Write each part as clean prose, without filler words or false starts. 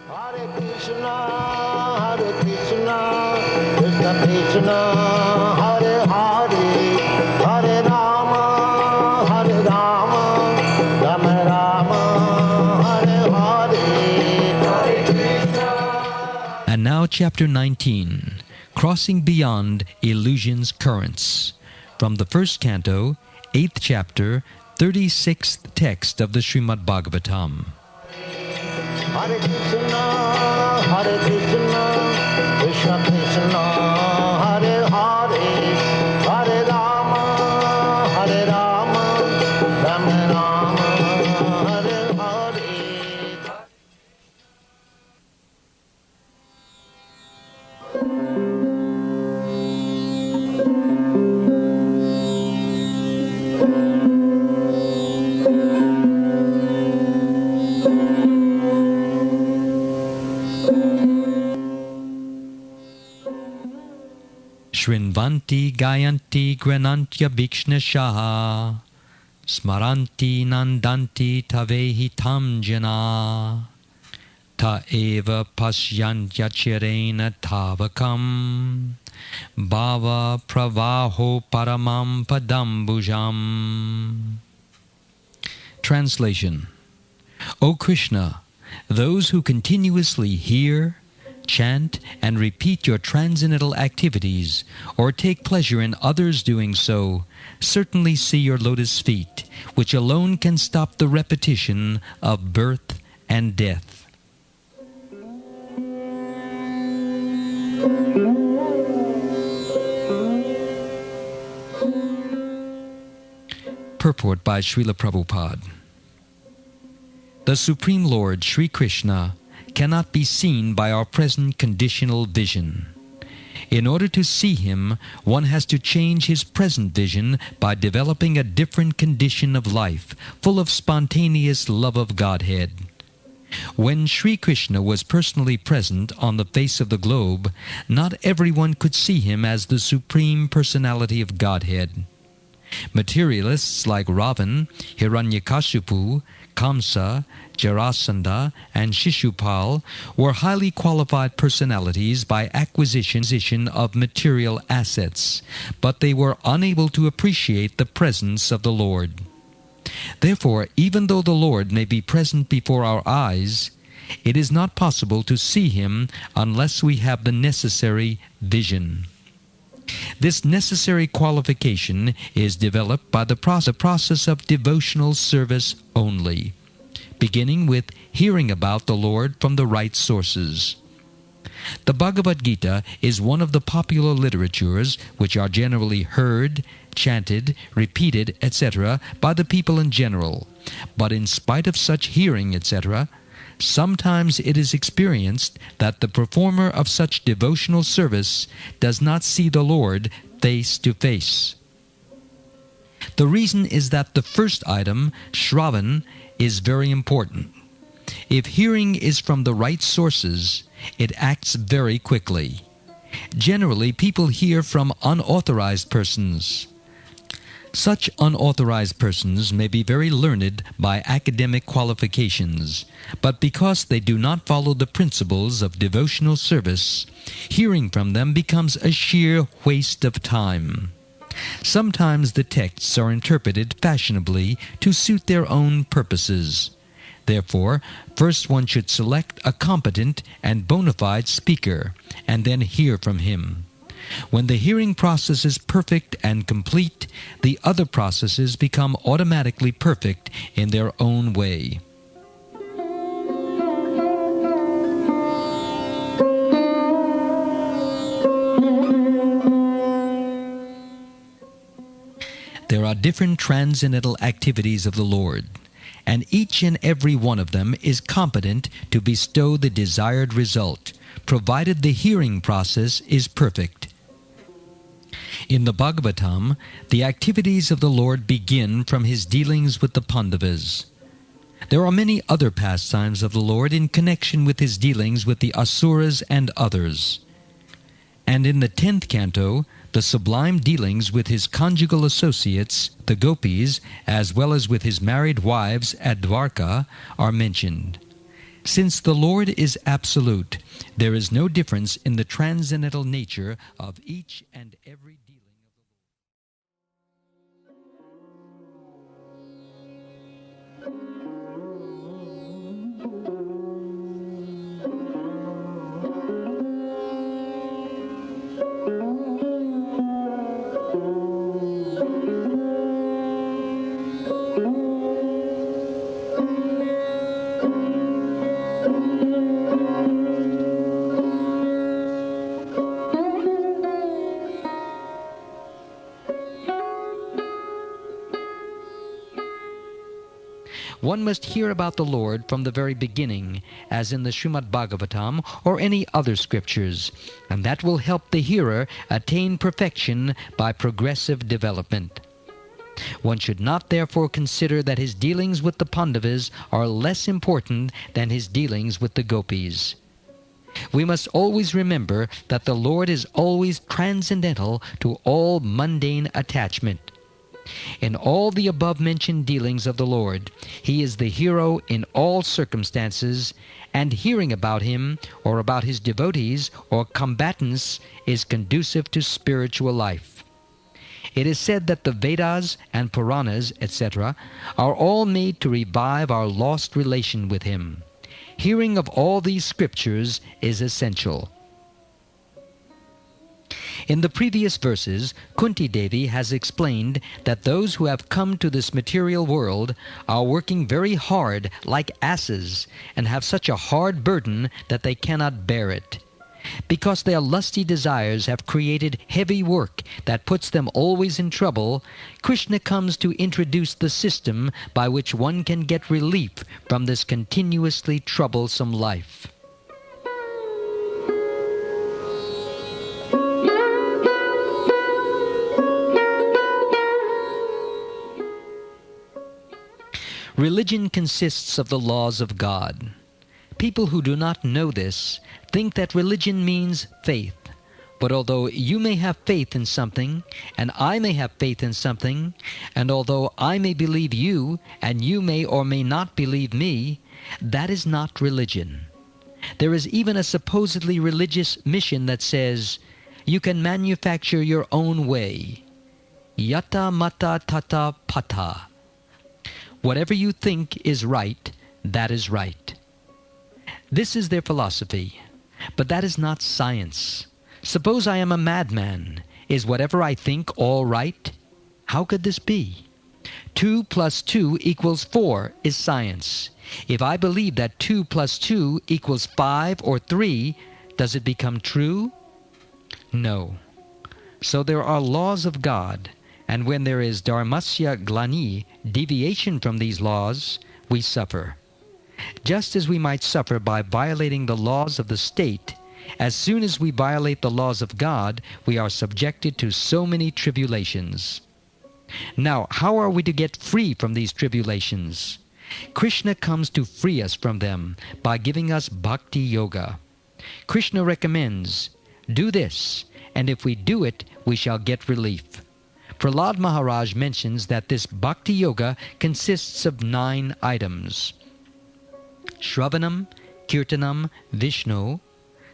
Hare Krishna, Krishna Krishna, Hare Hare, Hare Rama, Rama Rama, Hare Hare, Hare Krishna. And now Chapter 19, Crossing Beyond Illusion's Currents, from the first canto, 8th chapter, 36th text of the Srimad Bhagavatam. Hare Krishna, Krishna Krishna, Hare Hare, Hare Rama, Rama Rama, Hare Hare. Shrinvanti Gayanti Granantya Bhikshnashaha Smaranti Nandanti Tavehi Tam Jana Ta Eva Pashyantya Chirena Tavakam Bhava Pravaho Paramam Padambujam. Translation. O Krishna, those who continuously hear, chant, and repeat your transcendental activities, or take pleasure in others doing so, certainly see your lotus feet, which alone can stop the repetition of birth and death. Purport by Srila Prabhupada. The Supreme Lord, Sri Krishna, cannot be seen by our present conditional vision. In order to see him, one has to change his present vision by developing a different condition of life, full of spontaneous love of Godhead. When Sri Krishna was personally present on the face of the globe, not everyone could see him as the Supreme Personality of Godhead. Materialists like Ravan, Hiranyakashipu, Kamsa, Jarasandha, and Shishupal were highly qualified personalities by acquisition of material assets, but they were unable to appreciate the presence of the Lord. Therefore, even though the Lord may be present before our eyes, it is not possible to see him unless we have the necessary vision. This necessary qualification is developed by the process of devotional service only, beginning with hearing about the Lord from the right sources. The Bhagavad Gita is one of the popular literatures which are generally heard, chanted, repeated, etc. by the people in general. But in spite of such hearing, etc., sometimes it is experienced that the performer of such devotional service does not see the Lord face to face. The reason is that the first item, Shravan, is very important. If hearing is from the right sources, it acts very quickly. Generally, people hear from unauthorized persons. Such unauthorized persons may be very learned by academic qualifications, but because they do not follow the principles of devotional service, hearing from them becomes a sheer waste of time. Sometimes the texts are interpreted fashionably to suit their own purposes. Therefore, first one should select a competent and bona fide speaker, and then hear from him. When the hearing process is perfect and complete, the other processes become automatically perfect in their own way. There are different transcendental activities of the Lord, and each and every one of them is competent to bestow the desired result, provided the hearing process is perfect. In the Bhagavatam, the activities of the Lord begin from his dealings with the Pandavas. There are many other pastimes of the Lord in connection with his dealings with the Asuras and others. And in the 10th canto, the sublime dealings with his conjugal associates, the gopis, as well as with his married wives at Dwarka, are mentioned. Since the Lord is absolute, there is no difference in the transcendental nature of each and every dealing of the Lord. One must hear about the Lord from the very beginning, as in the Srimad Bhagavatam or any other scriptures, and that will help the hearer attain perfection by progressive development. One should not therefore consider that his dealings with the Pandavas are less important than his dealings with the gopis. We must always remember that the Lord is always transcendental to all mundane attachment. In all the above-mentioned dealings of the Lord, He is the hero in all circumstances, and hearing about Him, or about His devotees, or combatants, is conducive to spiritual life. It is said that the Vedas and Puranas, etc., are all made to revive our lost relation with Him. Hearing of all these scriptures is essential. In the previous verses, Kunti Devi has explained that those who have come to this material world are working very hard like asses and have such a hard burden that they cannot bear it. Because their lusty desires have created heavy work that puts them always in trouble, Krishna comes to introduce the system by which one can get relief from this continuously troublesome life. Religion consists of the laws of God. People who do not know this think that religion means faith. But although you may have faith in something, and I may have faith in something, and although I may believe you, and you may or may not believe me, that is not religion. There is even a supposedly religious mission that says, you can manufacture your own way. Yata mata tata pata. Whatever you think is right, that is right. This is their philosophy. But that is not science. Suppose I am a madman. Is whatever I think all right? How could this be? 2 plus 2 equals 4 is science. If I believe that 2 plus 2 equals 5 or 3, does it become true? No. So there are laws of God. And when there is dharmasya glani, deviation from these laws, we suffer. Just as we might suffer by violating the laws of the state, as soon as we violate the laws of God, we are subjected to so many tribulations. Now, how are we to get free from these tribulations? Krishna comes to free us from them by giving us bhakti yoga. Krishna recommends, do this, and if we do it, we shall get relief. Prahlad Maharaj mentions that this bhakti yoga consists of 9 items. Shravanam, Kirtanam, Vishnu,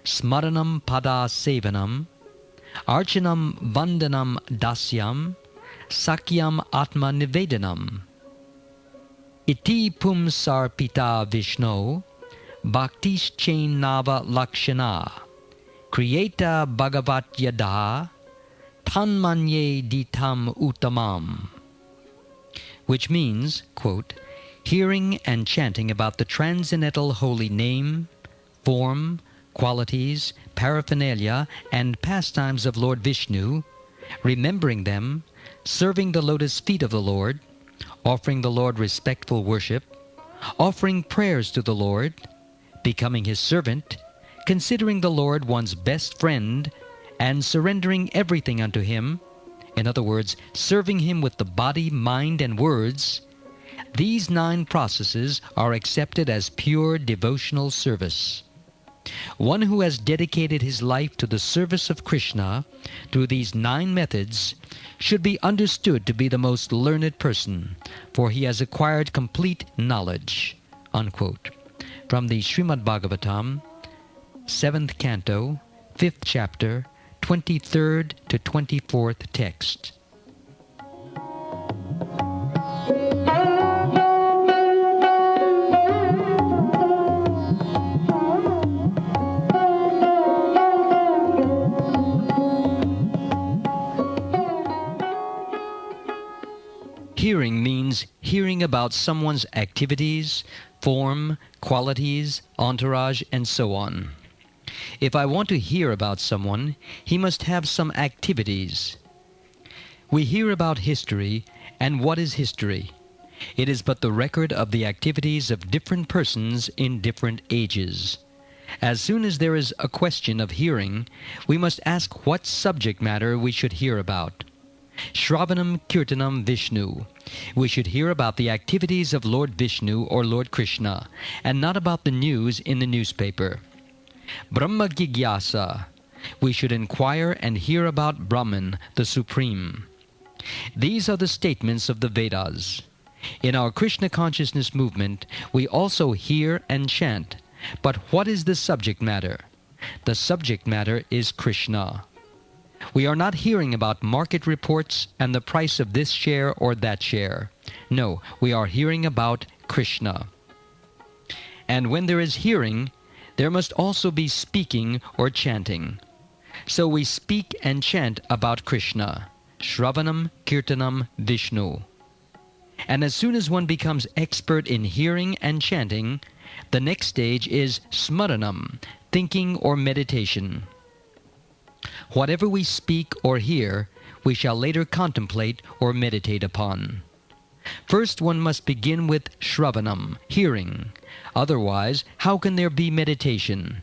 Smaranam Pada Sevanam, Archanam Vandanam Dasyam, Sakyam Atma Nivedanam. Iti Pumsar Pita Vishnu, Bhaktischain Nava Lakshana, Kriyeta Bhagavat Yada, Tanmanye Ditam Uttamam. Which means, quote, hearing and chanting about the transcendental holy name, form, qualities, paraphernalia, and pastimes of Lord Vishnu, remembering them, serving the lotus feet of the Lord, offering the Lord respectful worship, offering prayers to the Lord, becoming His servant, considering the Lord one's best friend, and surrendering everything unto Him, in other words, serving Him with the body, mind, and words, these 9 processes are accepted as pure devotional service. One who has dedicated his life to the service of Krishna through these 9 methods should be understood to be the most learned person, for he has acquired complete knowledge. Unquote. from the Srimad Bhagavatam, 7th Canto, 5th Chapter, 23rd to 24th Text. Hearing means hearing about someone's activities, form, qualities, entourage, and so on. If I want to hear about someone, he must have some activities. We hear about history, and what is history? It is but the record of the activities of different persons in different ages. As soon as there is a question of hearing, we must ask what subject matter we should hear about. Shravanam Kirtanam Vishnu. We should hear about the activities of Lord Vishnu or Lord Krishna, and not about the news in the newspaper. Brahma Jigyasa. We should inquire and hear about Brahman, the Supreme. These are the statements of the Vedas. In our Krishna consciousness movement, we also hear and chant. But what is the subject matter? The subject matter is Krishna. We are not hearing about market reports and the price of this share or that share. No, we are hearing about Krishna. And when there is hearing, there must also be speaking or chanting. So we speak and chant about Krishna. Shravanam Kirtanam Vishnu. And as soon as one becomes expert in hearing and chanting, the next stage is smaranam, thinking or meditation. Whatever we speak or hear, we shall later contemplate or meditate upon. First one must begin with shravanam, hearing. Otherwise, how can there be meditation?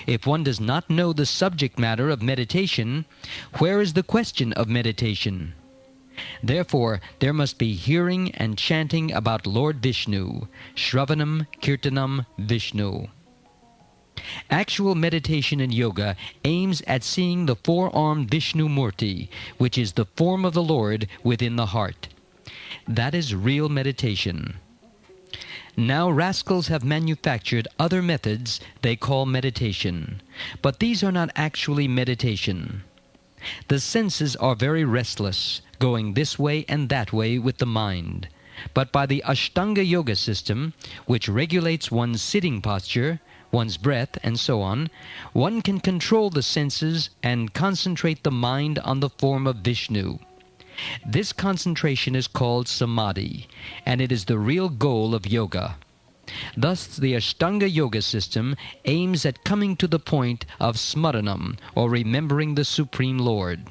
If one does not know the subject matter of meditation, where is the question of meditation? Therefore, there must be hearing and chanting about Lord Vishnu, Shravanam Kirtanam Vishnu. Actual meditation in yoga aims at seeing the four-armed Vishnu Murti, which is the form of the Lord within the heart. That is real meditation. Now rascals have manufactured other methods they call meditation, but these are not actually meditation. The senses are very restless, going this way and that way with the mind. But by the Ashtanga Yoga system, which regulates one's sitting posture, one's breath, and so on, one can control the senses and concentrate the mind on the form of Vishnu. This concentration is called samadhi, and it is the real goal of yoga. Thus, the Ashtanga Yoga system aims at coming to the point of smaranam, or remembering the Supreme Lord.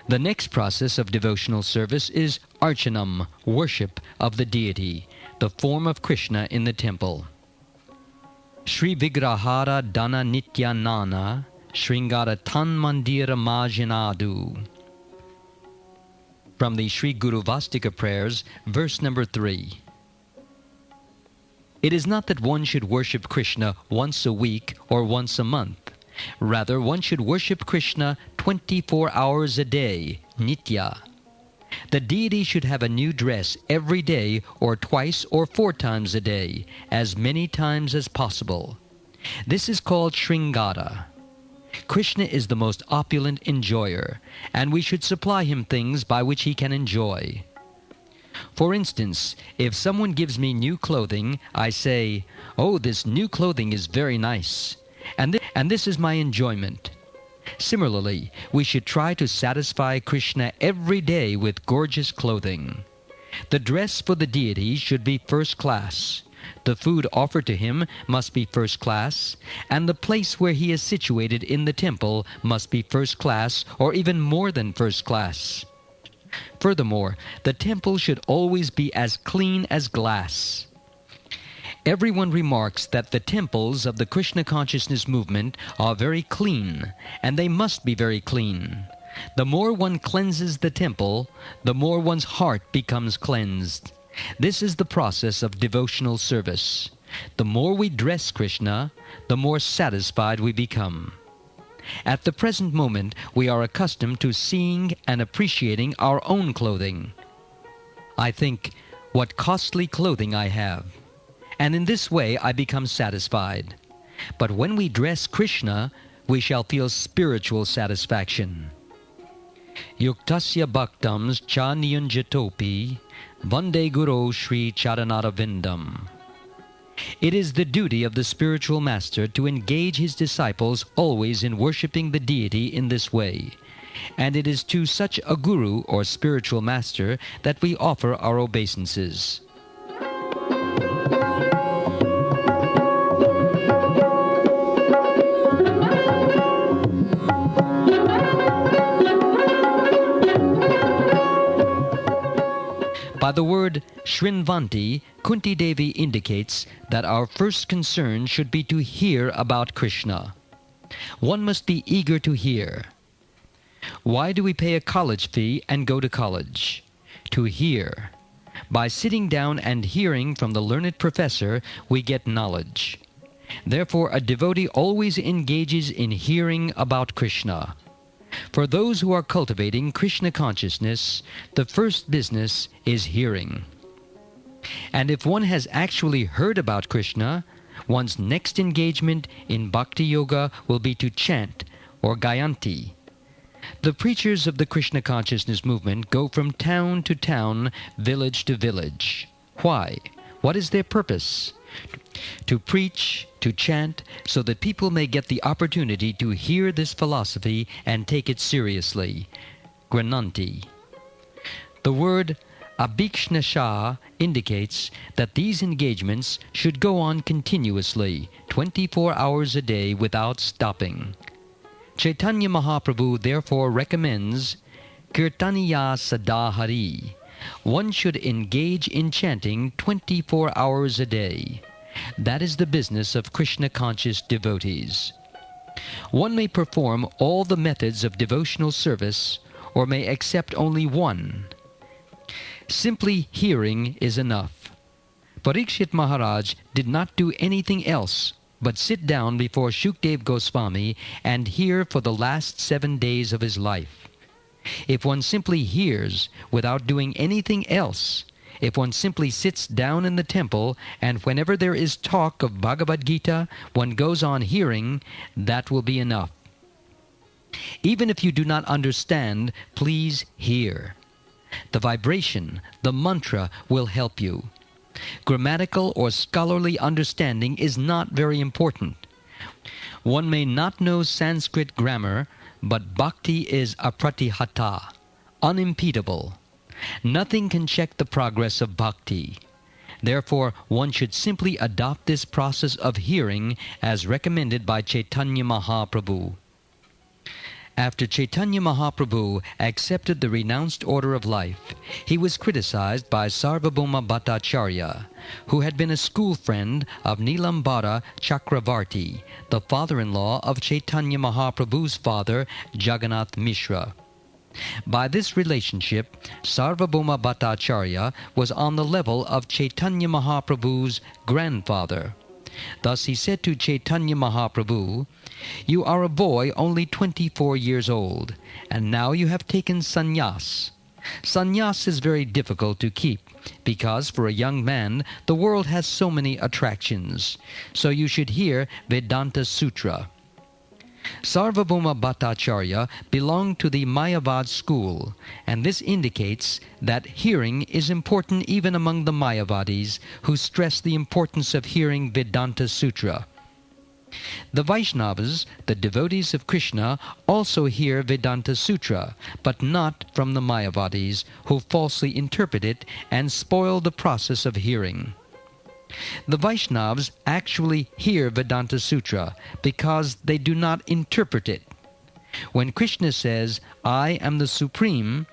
The next process of devotional service is archanam, worship of the deity, the form of Krishna in the temple. Shri Vigrahara Dana Nitya Nana, Shringara Tan Mandira Majanadu. From the Sri Guru Vastika Prayers, verse number 3. It is not that one should worship Krishna once a week or once a month. Rather, one should worship Krishna 24 hours a day, nitya. The deity should have a new dress every day or twice or 4 times a day, as many times as possible. This is called Shringara. Krishna is the most opulent enjoyer, and we should supply him things by which he can enjoy. For instance, if someone gives me new clothing, I say, "Oh, this new clothing is very nice." And this is my enjoyment. Similarly, we should try to satisfy Krishna every day with gorgeous clothing. The dress for the deity should be first class. The food offered to him must be first class, and the place where he is situated in the temple must be first class or even more than first class. Furthermore, the temple should always be as clean as glass. Everyone remarks that the temples of the Krishna consciousness movement are very clean, and they must be very clean. The more one cleanses the temple, the more one's heart becomes cleansed. This is the process of devotional service. The more we dress Krishna, the more satisfied we become. At the present moment, we are accustomed to seeing and appreciating our own clothing. I think, what costly clothing I have, and in this way I become satisfied. But when we dress Krishna, we shall feel spiritual satisfaction. Yuktasya bhaktams cha niyunjatopi vande guru shri charanara. It is the duty of the spiritual master to engage his disciples always in worshipping the deity in this way, and it is to such a guru or spiritual master that we offer our obeisances. By the word Shrinvanti, Kunti Devi indicates that our first concern should be to hear about Krishna. One must be eager to hear. Why do we pay a college fee and go to college? To hear. By sitting down and hearing from the learned professor, we get knowledge. Therefore, a devotee always engages in hearing about Krishna. For those who are cultivating Krishna consciousness, the first business is hearing. And if one has actually heard about Krishna, one's next engagement in Bhakti Yoga will be to chant, or Gayanti. The preachers of the Krishna consciousness movement go from town to town, village to village. Why? What is their purpose? To preach, to chant, so that people may get the opportunity to hear this philosophy and take it seriously. Grananti. The word abhikshnasha indicates that these engagements should go on continuously, 24 hours a day without stopping. Chaitanya Mahaprabhu therefore recommends Kirtaniya Sadahari. One should engage in chanting 24 hours a day. That is the business of Krishna-conscious devotees. One may perform all the methods of devotional service or may accept only one. Simply hearing is enough. Parikshit Maharaj did not do anything else but sit down before Shukdev Goswami and hear for the last 7 days of his life. If one simply hears without doing anything else, if one simply sits down in the temple and whenever there is talk of Bhagavad Gita, one goes on hearing, that will be enough. Even if you do not understand, please hear. The vibration, the mantra will help you. Grammatical or scholarly understanding is not very important. One may not know Sanskrit grammar, but bhakti is apratihata, unimpedable. Nothing can check the progress of bhakti. Therefore, one should simply adopt this process of hearing as recommended by Chaitanya Mahaprabhu. After Chaitanya Mahaprabhu accepted the renounced order of life, he was criticized by Sarvabhauma Bhattacharya, who had been a school friend of Nilambara Chakravarti, the father-in-law of Chaitanya Mahaprabhu's father, Jagannath Mishra. By this relationship, Sarvabhauma Bhattacharya was on the level of Chaitanya Mahaprabhu's grandfather. Thus he said to Chaitanya Mahaprabhu, "You are a boy only 24 years old, and now you have taken sannyas. Sannyas is very difficult to keep, because for a young man the world has so many attractions. So you should hear Vedanta Sutra." Sarvabhauma Bhattacharya belonged to the Mayavad school, and this indicates that hearing is important even among the Mayavadis, who stress the importance of hearing Vedanta Sutra. The Vaishnavas, the devotees of Krishna, also hear Vedanta Sutra, but not from the Mayavadis, who falsely interpret it and spoil the process of hearing. The Vaishnavas actually hear Vedanta Sutra because they do not interpret it. When Krishna says, "I am the Supreme,"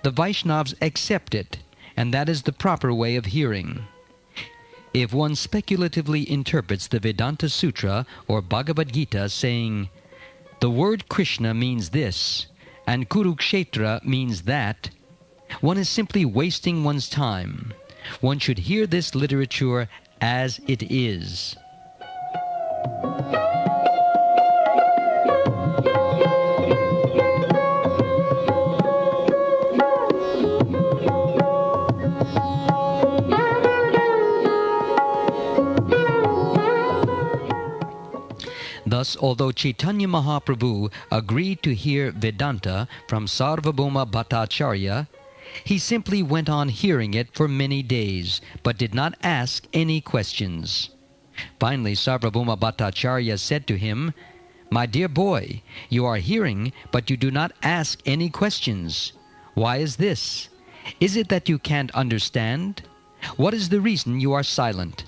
the Vaishnavas accept it, and that is the proper way of hearing. If one speculatively interprets the Vedanta Sutra or Bhagavad Gita saying, "The word Krishna means this, and Kurukshetra means that," one is simply wasting one's time. One should hear this literature as it is. Thus, although Chaitanya Mahaprabhu agreed to hear Vedanta from Sarvabhauma Bhattacharya, he simply went on hearing it for many days, but did not ask any questions. Finally, Sarvabhauma Bhattacharya said to him, "My dear boy, you are hearing, but you do not ask any questions. Why is this? Is it that you can't understand? What is the reason you are silent?"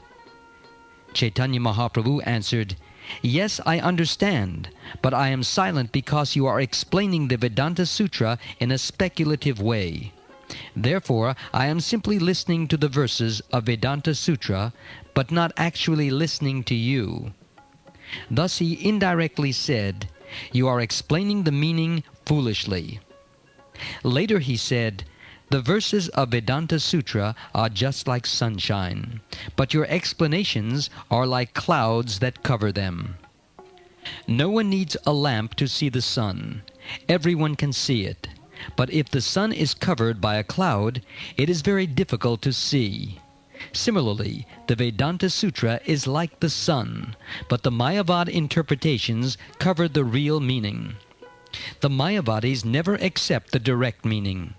Chaitanya Mahaprabhu answered, "Yes, I understand, but I am silent because you are explaining the Vedanta Sutra in a speculative way. Therefore, I am simply listening to the verses of Vedanta Sutra, but not actually listening to you." Thus he indirectly said, "You are explaining the meaning foolishly." Later he said, "The verses of Vedanta Sutra are just like sunshine, but your explanations are like clouds that cover them. No one needs a lamp to see the sun. Everyone can see it. But if the sun is covered by a cloud, it is very difficult to see. Similarly, the Vedanta Sutra is like the sun, but the Mayavad interpretations cover the real meaning. The Mayavadis never accept the direct meaning.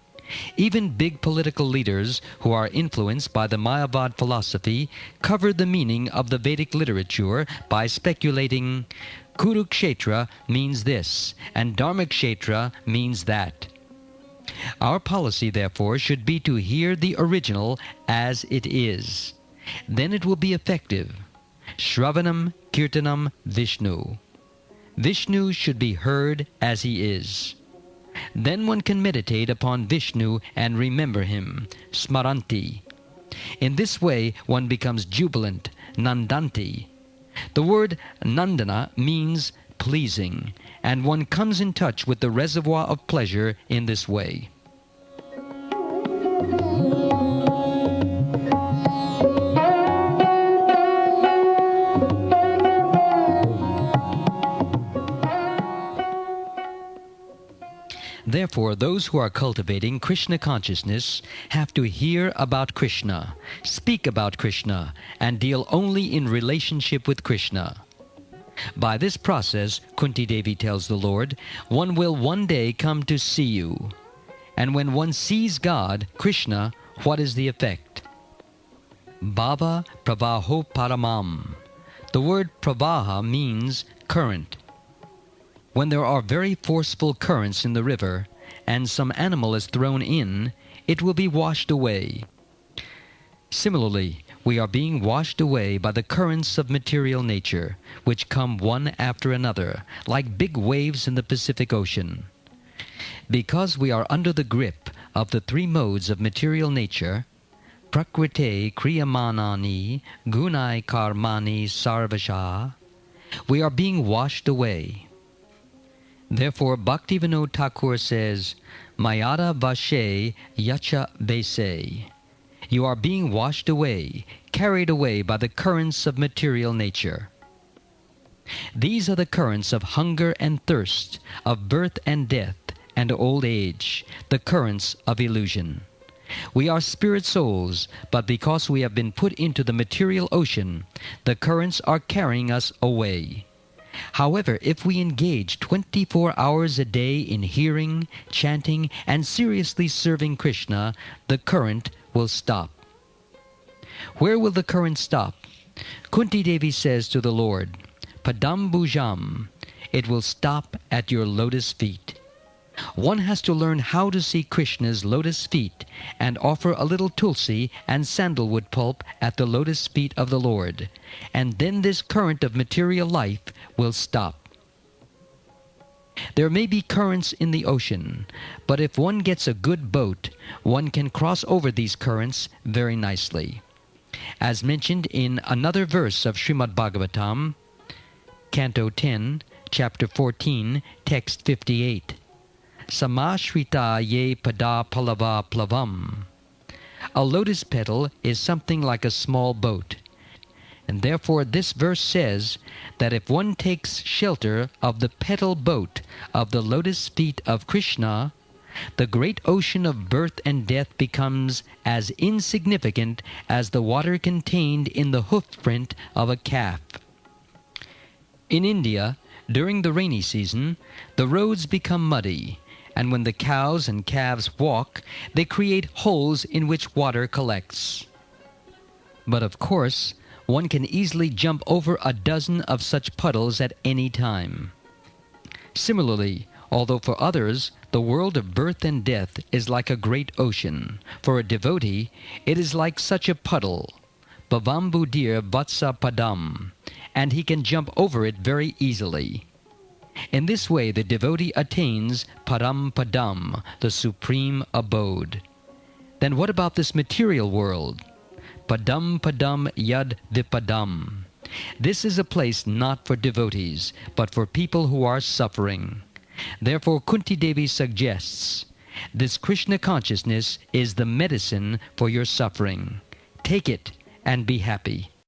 Even big political leaders who are influenced by the Mayavad philosophy cover the meaning of the Vedic literature by speculating, Kurukshetra means this, and Dharmakshetra means that. Our policy, therefore, should be to hear the original as it is. Then it will be effective. Shravanam Kirtanam Vishnu. Vishnu should be heard as he is. Then one can meditate upon Vishnu and remember him, Smaranti. In this way one becomes jubilant, Nandanti. The word Nandana means pleasing, and one comes in touch with the reservoir of pleasure in this way. Therefore, those who are cultivating Krishna consciousness have to hear about Krishna, speak about Krishna, and deal only in relationship with Krishna. By this process, Kunti Devi tells the Lord, one will one day come to see you. And when one sees God, Krishna, what is the effect? Bhava pravaho paramam. The word pravaha means current. When there are very forceful currents in the river, and some animal is thrown in, it will be washed away. Similarly, we are being washed away by the currents of material nature, which come one after another, like big waves in the Pacific Ocean. Because we are under the grip of the three modes of material nature, prakrite kriyamanani gunai karmani sarvasha, we are being washed away. Therefore, Bhaktivinoda Thakur says, Mayada vashe yacha vese. You are being washed away, carried away by the currents of material nature. These are the currents of hunger and thirst, of birth and death, and old age, the currents of illusion. We are spirit souls, but because we have been put into the material ocean, the currents are carrying us away. However, if we engage 24 hours a day in hearing, chanting, and seriously serving Krishna, the current will stop. Where will the current stop? Kunti Devi says to the Lord, Padambujam, it will stop at your lotus feet. One has to learn how to see Krishna's lotus feet and offer a little tulsi and sandalwood pulp at the lotus feet of the Lord, and then this current of material life will stop. There may be currents in the ocean, but if one gets a good boat, one can cross over these currents very nicely. As mentioned in another verse of Srimad Bhagavatam, Canto 10, Chapter 14, Text 58. Samashrita ye pada palava plavam. A lotus petal is something like a small boat. And therefore this verse says that if one takes shelter of the petal boat of the lotus feet of Krishna, the great ocean of birth and death becomes as insignificant as the water contained in the hoof print of a calf. In India, during the rainy season, the roads become muddy, and when the cows and calves walk, they create holes in which water collects. But of course, one can easily jump over a dozen of such puddles at any time. Similarly, although for others the world of birth and death is like a great ocean, for a devotee it is like such a puddle, Bhavambudir Vatsa Padam, and he can jump over it very easily. In this way the devotee attains Param Padam, the supreme abode. Then what about this material world? Padam Padam Yad Vipadam. This is a place not for devotees, but for people who are suffering. Therefore Kunti Devi suggests, this Krishna consciousness is the medicine for your suffering. Take it and be happy.